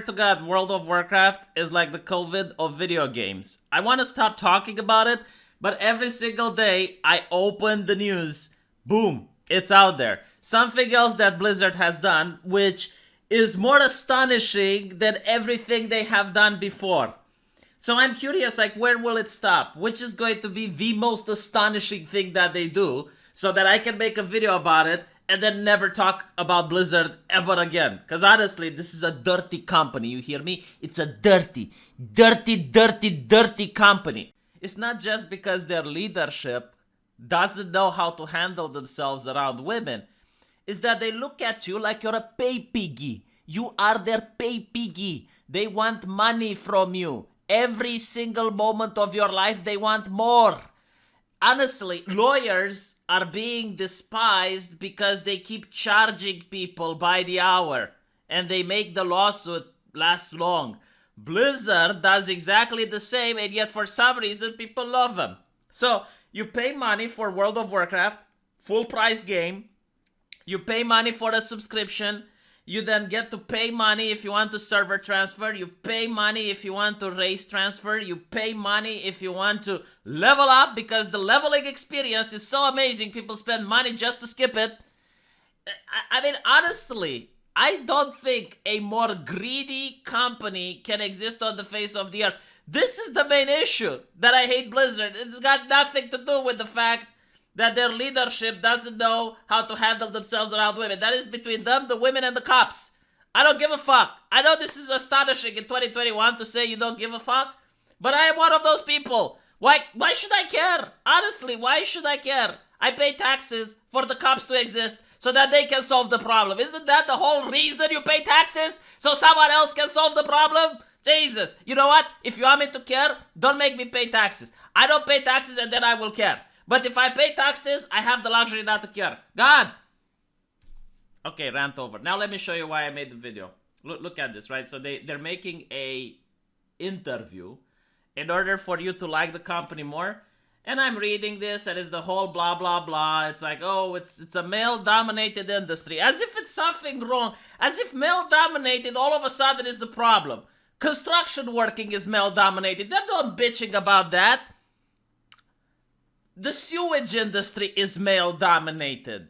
to God, World of Warcraft is like the COVID of video games. I want to stop talking about it, but every single day I open the news, boom, it's out there. Something else that Blizzard has done, which is more astonishing than everything they have done before. So I'm curious, like, where will it stop? Which is going to be the most astonishing thing that they do, so that I can make a video about it and then never talk about Blizzard ever again. Because honestly, this is a dirty company, you hear me? It's a dirty, dirty, dirty, dirty company. It's not just because their leadership doesn't know how to handle themselves around women. It's that they look at you like you're a pay piggy. You are their pay piggy. They want money from you. Every single moment of your life, they want more. Honestly, lawyers are being despised because they keep charging people by the hour and they make the lawsuit last long. Blizzard does exactly the same, and yet for some reason people love them. So you pay money for World of Warcraft, full price game. You pay money for a subscription. You then get to pay money if you want to server transfer. You pay money if you want to race transfer. You pay money if you want to level up, because the leveling experience is so amazing. People spend money just to skip it. I mean, honestly, I don't think a more greedy company can exist on the face of the earth. This is the main issue that I hate Blizzard. It's got nothing to do with the fact that their leadership doesn't know how to handle themselves around women. That is between them, the women, and the cops. I don't give a fuck. I know this is astonishing in 2021 to say you don't give a fuck, but I am one of those people. Why should I care? Honestly, why should I care? I pay taxes for the cops to exist so that they can solve the problem. Isn't that the whole reason you pay taxes? So someone else can solve the problem? Jesus. You know what? If you want me to care, don't make me pay taxes. I don't pay taxes and then I will care. But if I pay taxes, I have the luxury not to care. God! Okay, rant over. Now let me show you why I made the video. Look at this, right? So they're making a interview in order for you to like the company more. And I'm reading this, and it's the whole blah, blah, blah. It's like, oh, it's a male-dominated industry. As if it's something wrong. As if male-dominated all of a sudden is a problem. Construction working is male-dominated. They're not bitching about that. The sewage industry is male-dominated.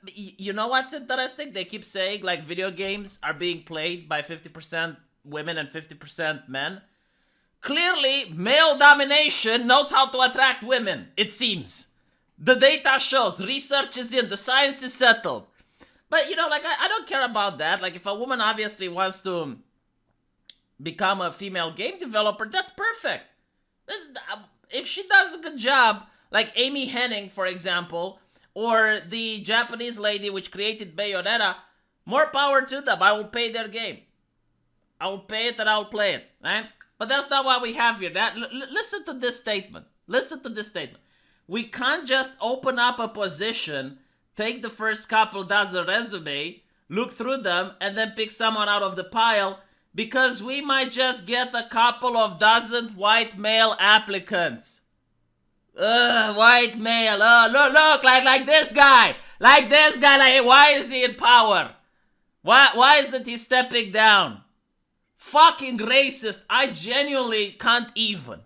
You know what's interesting? They keep saying, like, video games are being played by 50% women and 50% men. Clearly, male domination knows how to attract women, it seems. The data shows, research is in, the science is settled. But, you know, like, I don't care about that. Like, if a woman obviously wants to become a female game developer, that's perfect. If she does a good job, like Amy Hennig, for example, or the Japanese lady which created Bayonetta, more power to them. I will pay their game. I will pay it and I will play it, right? But that's not what we have here. Listen to this statement. Listen to this statement. We can't just open up a position, take the first couple dozen resume, look through them, and then pick someone out of the pile, because we might just get a couple of dozen white male applicants. White male. Look, like this guy. Like this guy. Like, why is he in power? Why isn't he stepping down? Fucking racist. I genuinely can't even.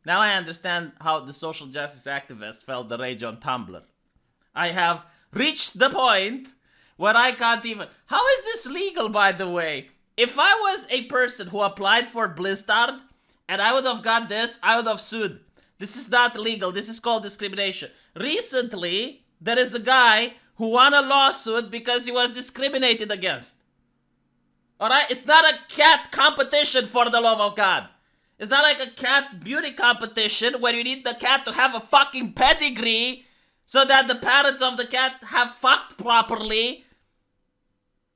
Now I understand how the social justice activists felt the rage on Tumblr. I have reached the point where I can't even. How is this legal, by the way? If I was a person who applied for Blizzard and I would have got this, I would have sued. This is not legal. This is called discrimination. Recently, there is a guy who won a lawsuit because he was discriminated against. Alright? It's not a cat competition, for the love of God. It's not like a cat beauty competition where you need the cat to have a fucking pedigree so that the parents of the cat have fucked properly.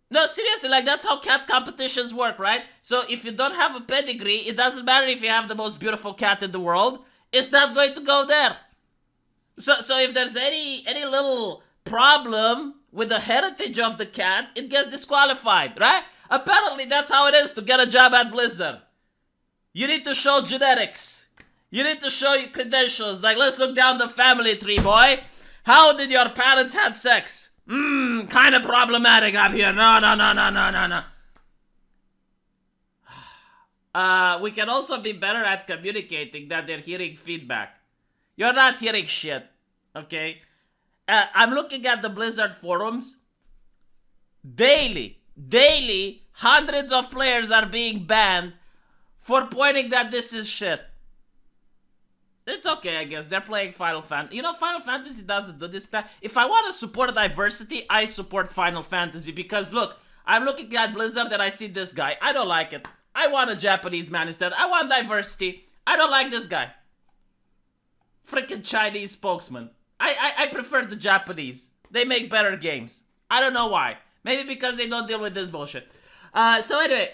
No, seriously, like, that's how cat competitions work, right? So if you don't have a pedigree, it doesn't matter if you have the most beautiful cat in the world. It's not going to go there. So if there's any little problem with the heritage of the cat, it gets disqualified, right? Apparently, that's how it is to get a job at Blizzard. You need to show genetics. You need to show your credentials. Like, let's look down the family tree, boy. How did your parents have sex? Kind of problematic up here. No. We can also be better at communicating that they're hearing feedback. You're not hearing shit, okay? I'm looking at the Blizzard forums. Daily, hundreds of players are being banned for pointing that this is shit. It's okay, I guess. They're playing Final Fantasy. You know, Final Fantasy doesn't do this crap. If I want to support diversity, I support Final Fantasy because, look, I'm looking at Blizzard and I see this guy. I don't like it. I want a Japanese man instead. I want diversity. I don't like this guy. Freaking Chinese spokesman. I prefer the Japanese. They make better games. I don't know why. Maybe because they don't deal with this bullshit. So anyway,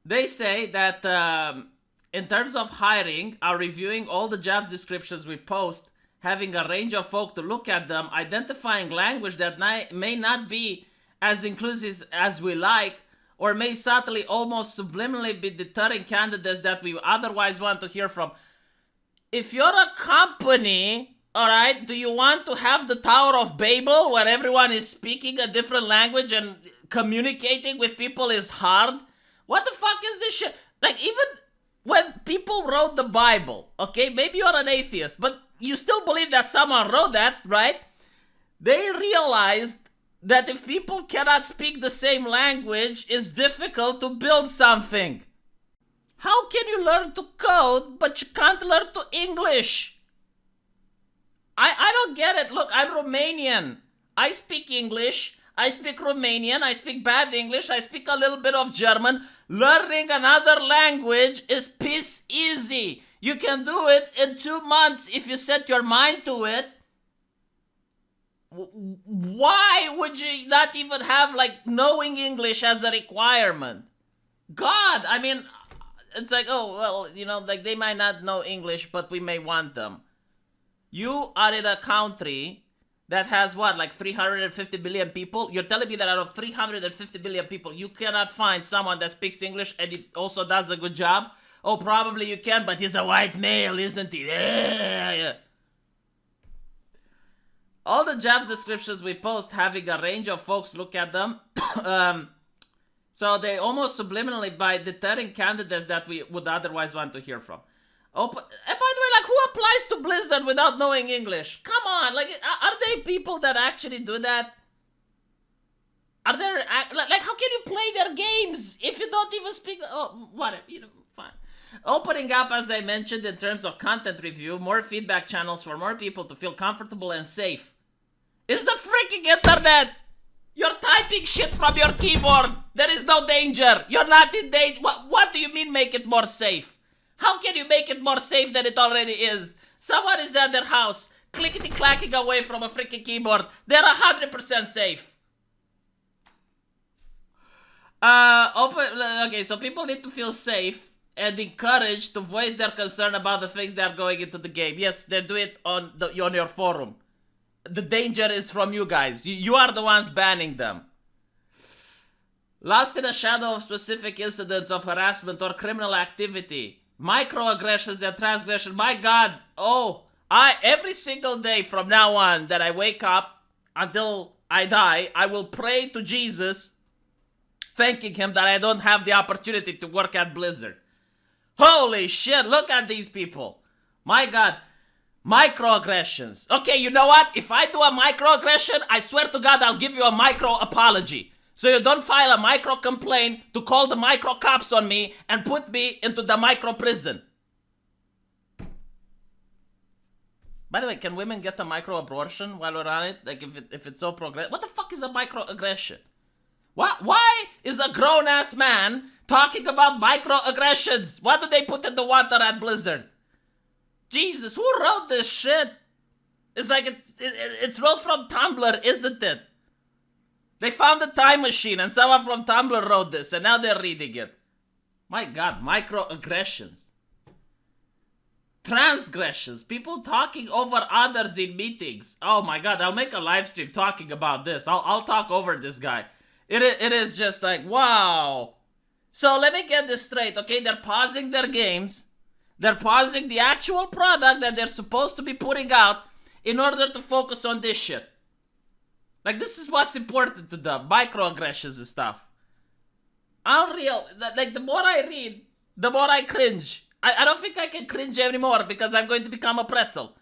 they say that in terms of hiring, are reviewing all the jobs descriptions we post, having a range of folk to look at them, identifying language that may not be as inclusive as we like, or may subtly, almost subliminally be deterring candidates that we otherwise want to hear from. If you're a company, alright, do you want to have the Tower of Babel where everyone is speaking a different language and communicating with people is hard? What the fuck is this shit? Like, even when people wrote the Bible, okay, maybe you're an atheist, but you still believe that someone wrote that, right? They realized that if people cannot speak the same language, it's difficult to build something. How can you learn to code, but you can't learn to English? I don't get it. Look, I'm Romanian. I speak English. I speak Romanian. I speak bad English. I speak a little bit of German. Learning another language is piss easy. You can do it in 2 months if you set your mind to it. Why would you not even have, like, knowing English as a requirement? God, I mean, it's like, oh, well, you know, like, they might not know English, but we may want them. You are in a country that has, what, like 350 billion people? You're telling me that out of 350 billion people, you cannot find someone that speaks English and it also does a good job? Oh, probably you can, but he's a white male, isn't he? Yeah. All the jobs descriptions we post, having a range of folks look at them, so they almost subliminally by deterring candidates that we would otherwise want to hear from. And by the way, like, who applies to Blizzard without knowing English? Come on, like, are there people that actually do that? Are there, like, how can you play their games if you don't even speak? Oh, whatever, you know, fine. Opening up, as I mentioned, in terms of content review, more feedback channels for more people to feel comfortable and safe. Is the freaking internet! You're typing shit from your keyboard. There is no danger. You're not in danger. What do you mean make it more safe? How can you make it more safe than it already is? Someone is at their house, clickety-clacking away from a freaking keyboard. They're 100% safe. Okay, so people need to feel safe and encouraged to voice their concern about the things that are going into the game. Yes, they do it on your forum. The danger is from you guys. You are the ones banning them. Lost in a shadow of specific incidents of harassment or criminal activity. Microaggressions and transgression. My God. Oh, every single day from now on that I wake up until I die, I will pray to Jesus, thanking him that I don't have the opportunity to work at Blizzard. Holy shit, look at these people. My God. Microaggressions. Okay, you know what? If I do a microaggression, I swear to God, I'll give you a micro apology. So you don't file a micro complaint to call the micro cops on me and put me into the micro prison. By the way, can women get a micro abortion while we're on it? Like, if it's so progressive? What the fuck is a microaggression? Why is a grown-ass man talking about microaggressions? What do they put in the water at Blizzard? Jesus, who wrote this shit? It's like it's wrote from Tumblr, isn't it? They found a time machine and someone from Tumblr wrote this and now they're reading it. My God, microaggressions. Transgressions. People talking over others in meetings. Oh my God, I'll make a live stream talking about this. I'll talk over this guy. It is just like, wow. So let me get this straight, okay? They're pausing their games. They're pausing the actual product that they're supposed to be putting out in order to focus on this shit. Like, this is what's important to them. Microaggressions and stuff. Unreal. Like, the more I read, the more I cringe. I don't think I can cringe anymore because I'm going to become a pretzel.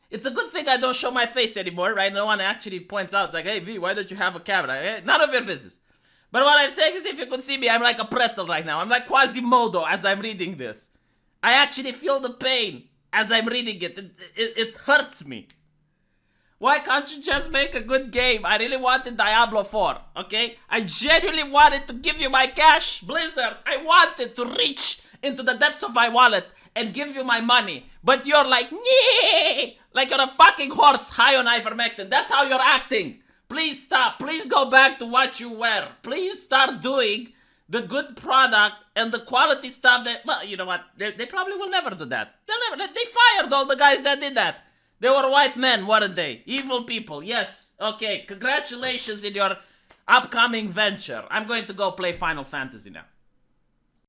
It's a good thing I don't show my face anymore, right? No one actually points out, like, hey, V, why don't you have a camera? None of your business. But what I'm saying is, if you could see me, I'm like a pretzel right now. I'm like Quasimodo as I'm reading this. I actually feel the pain as I'm reading it. It hurts me. Why can't you just make a good game? I really wanted Diablo 4, okay? I genuinely wanted to give you my cash. Blizzard, I wanted to reach into the depths of my wallet and give you my money. But you're like, nee! Like you're a fucking horse high on ivermectin. That's how you're acting. Please stop. Please go back to what you were. Please start doing the good product and the quality stuff that, well, you know what? They probably will never do that. They fired all the guys that did that. They were white men, weren't they? Evil people, yes. Okay, congratulations in your upcoming venture. I'm going to go play Final Fantasy now.